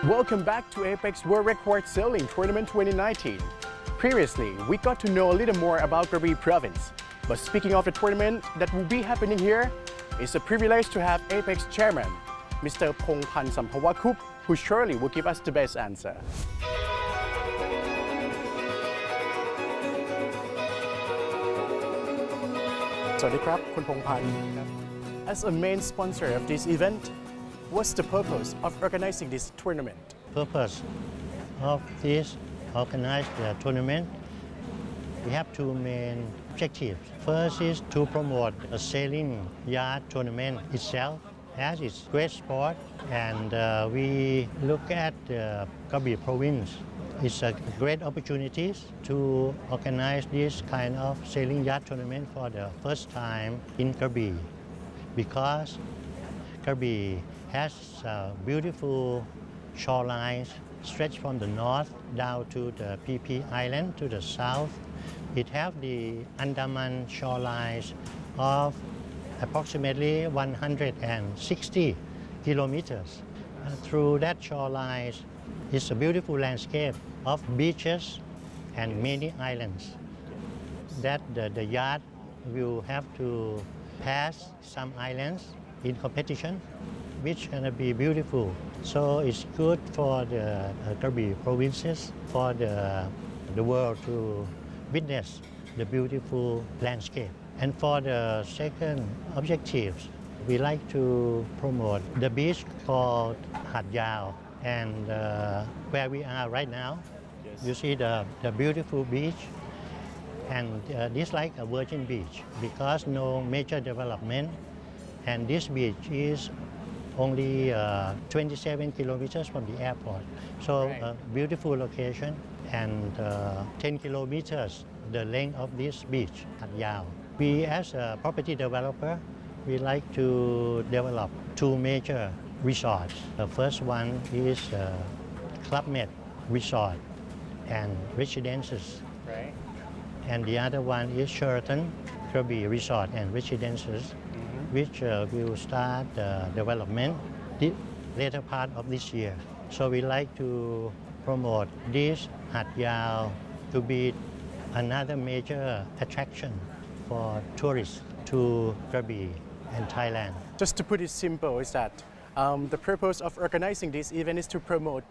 Welcome back to Apex World Record Sailing Tournament 2019. Previously, we got to know a little more about Krabi Province. But speaking of the tournament that will be happening here, it's a privilege to have Apex Chairman, Mr. Pongpan Sampawakup, who surely will give us the best answer. Sawasdee krab, Kun Pongpan. As a main sponsor of this event, what's the purpose of organizing this tournament? Purpose of this organized tournament, we have two main objectives. First is to promote a sailing yacht tournament itself, as it's great sport, and we look at the Krabi province. It's a great opportunity to organize this kind of sailing yacht tournament for the first time in Krabi, because Krabi has beautiful shorelines stretched from the north down to the PP Island to the south. It has the Andaman shorelines of approximately 160 kilometers. Through that shoreline is a beautiful landscape of beaches and many islands that the yacht will have to pass some islands in competition, which gonna be beautiful. So it's good for the Krabi provinces, for the world to witness the beautiful landscape. And for the second objectives, we like to promote the beach called Hat Yao, and where we are right now. Yes. You see the beautiful beach, and this like a virgin beach because no major development. And this beach is only 27 kilometers from the airport. So right. A beautiful location, and 10 kilometers the length of this beach, Hat Yao. We as a property developer, we like to develop two major resorts. The first one is Club Med Resort and Residences. Right. And the other one is Sheraton Krabi Resort and Residences, which will start development the later part of this year. So we like to promote this Hat Yao to be another major attraction for tourists to Krabi and Thailand. Just to put it simple, is that the purpose of organizing this event is to promote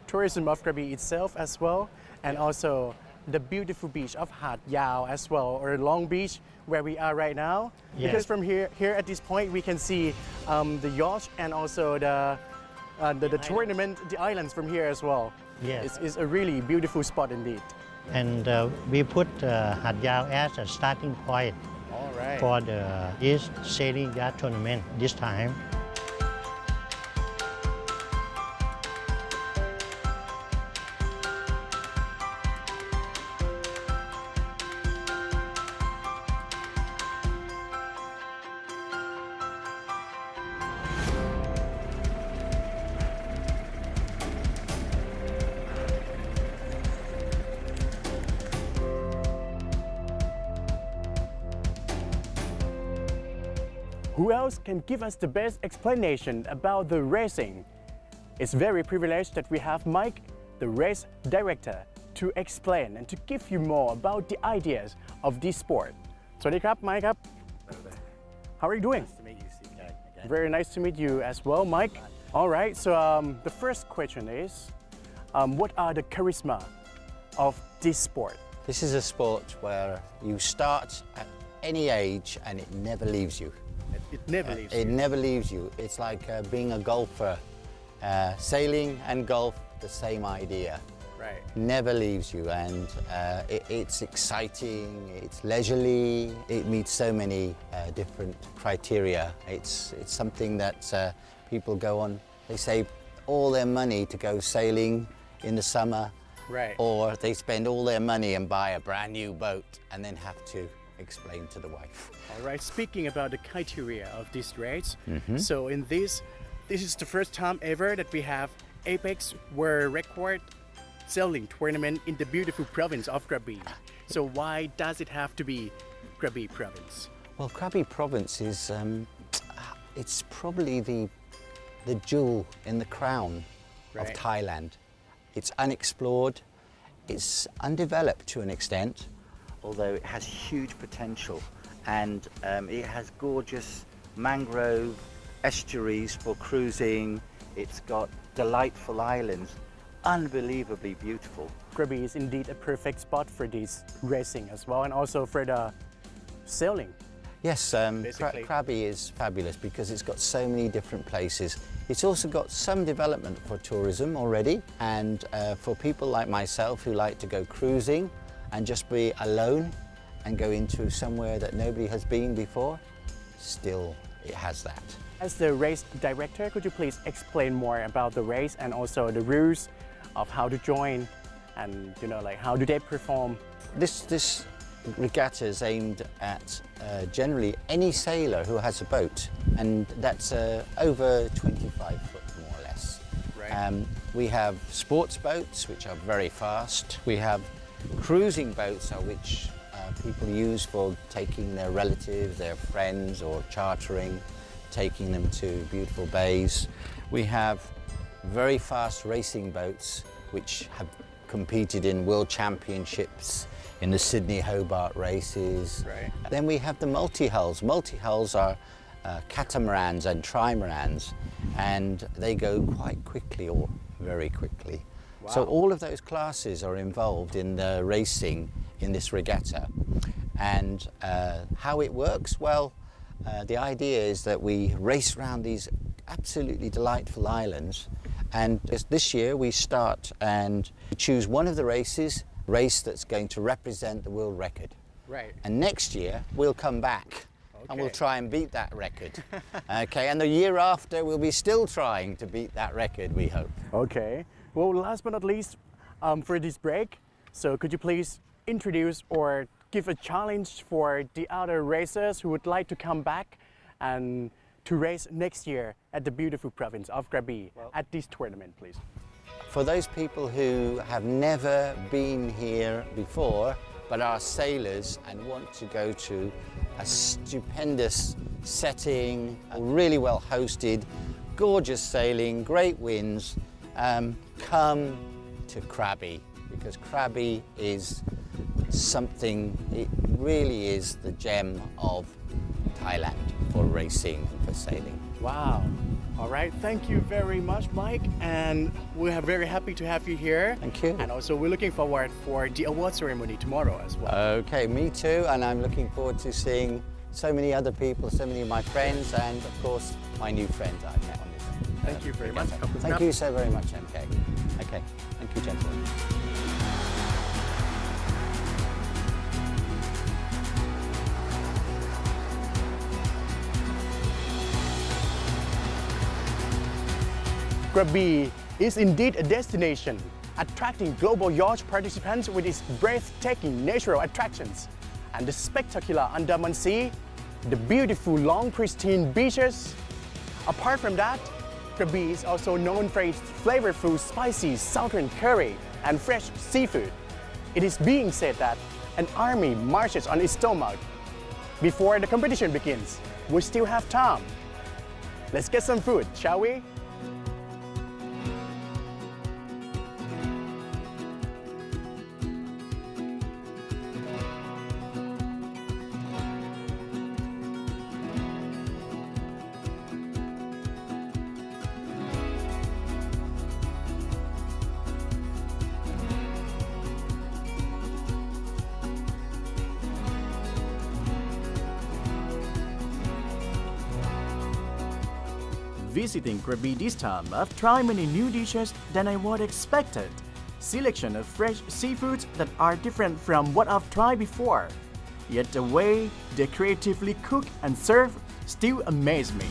tourism of Krabi itself as well, and also the beautiful beach of Hat Yao as well, or Long Beach, where we are right now. Yes. Because from here at this point, we can see the yacht and also the tournament, the islands from here as well. Yes. It's a really beautiful spot indeed. And we put Hat Yao as a starting point for this sailing yacht tournament this time. Who else can give us the best explanation about the racing? It's very privileged that we have Mike, the race director, to explain and to give you more about the ideas of this sport. Sawasdee krab, Mike. How are you doing? Nice to meet you, CK. Again. Very nice to meet you as well, Mike. All right, so the first question is, what are the charisma of this sport? This is a sport where you start at any age and it never leaves you. It never leaves you. It never leaves you. It's like being a golfer. Sailing and golf, the same idea. Right. Never leaves you, and it's exciting, it's leisurely, it meets so many different criteria. It's something that people go on, they save all their money to go sailing in the summer, right. Or they spend all their money and buy a brand new boat and then have to explain to the wife. All right, speaking about the criteria of this race, so in this is the first time ever that we have Apex World Record Sailing Tournament in the beautiful province of Krabi. So why does it have to be Krabi province? Well, Krabi province is, it's probably the jewel in the crown of Right. Thailand. It's unexplored, it's undeveloped to an extent, although it has huge potential, and it has gorgeous mangrove estuaries for cruising. It's got delightful islands, unbelievably beautiful. Krabi is indeed a perfect spot for this racing as well, and also for the sailing. Yes, Basically. Krabi is fabulous because it's got so many different places. It's also got some development for tourism already, and for people like myself who like to go cruising and just be alone and go into somewhere that nobody has been before, still it has that. As the race director, could you please explain more about the race and also the rules of how to join and like how do they perform? This regatta is aimed at generally any sailor who has a boat, and that's over 25 foot more or less. Right. We have sports boats which are very fast. We have cruising boats which people use for taking their relatives, their friends, or chartering, taking them to beautiful bays. We have very fast racing boats which have competed in world championships, in the Sydney Hobart races. Right. Then we have the multi-hulls. Multi-hulls are catamarans and trimarans, and they go quite quickly or very quickly. Wow. So all of those classes are involved in the racing in this regatta. And how it works? Well, the idea is that we race around these absolutely delightful islands, and this year we start and choose one of the race that's going to represent the world record. Right. And next year we'll come back and we'll Okay. try and beat that record. Okay, and the year after we'll be still trying to beat that record, we hope. Okay. Well, last but not least, for this break, so could you please introduce or give a challenge for the other racers who would like to come back and to race next year at the beautiful province of Krabi at this tournament, please? For those people who have never been here before but are sailors and want to go to a stupendous setting, really well hosted, gorgeous sailing, great winds, come to Krabi, because Krabi is something, it really is the gem of Thailand for racing and for sailing. Wow. All right. Thank you very much, Mike. And we're very happy to have you here. Thank you. And also, we're looking forward for the award ceremony tomorrow as well. Okay, me too, and I'm looking forward to seeing so many other people, so many of my friends, and of course my new friends I've met on this. Thank you very much. Thank you so very much, MK. Okay, thank you, gentlemen. Krabi is indeed a destination attracting global yacht participants with its breathtaking natural attractions and the spectacular Andaman Sea, the beautiful long pristine beaches. Apart from that, Krabi is also known for its flavorful spicy southern curry and fresh seafood. It is being said that an army marches on its stomach. Before the competition begins, we still have time. Let's get some food, shall we? Visiting Krabi this time, I've tried many new dishes than I was expected. Selection of fresh seafoods that are different from what I've tried before. Yet the way they creatively cook and serve still amaze me.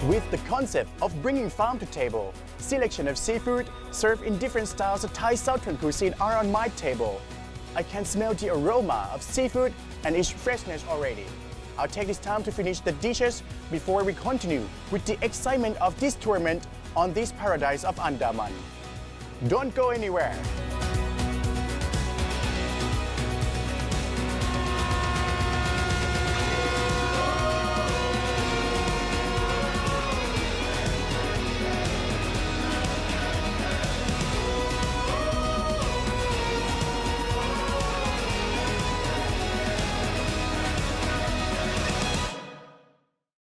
With the concept of bringing farm to table, selection of seafood served in different styles of Thai Southern cuisine are on my table. I can smell the aroma of seafood and its freshness already. I'll take this time to finish the dishes before we continue with the excitement of this tournament on this paradise of Andaman. Don't go anywhere.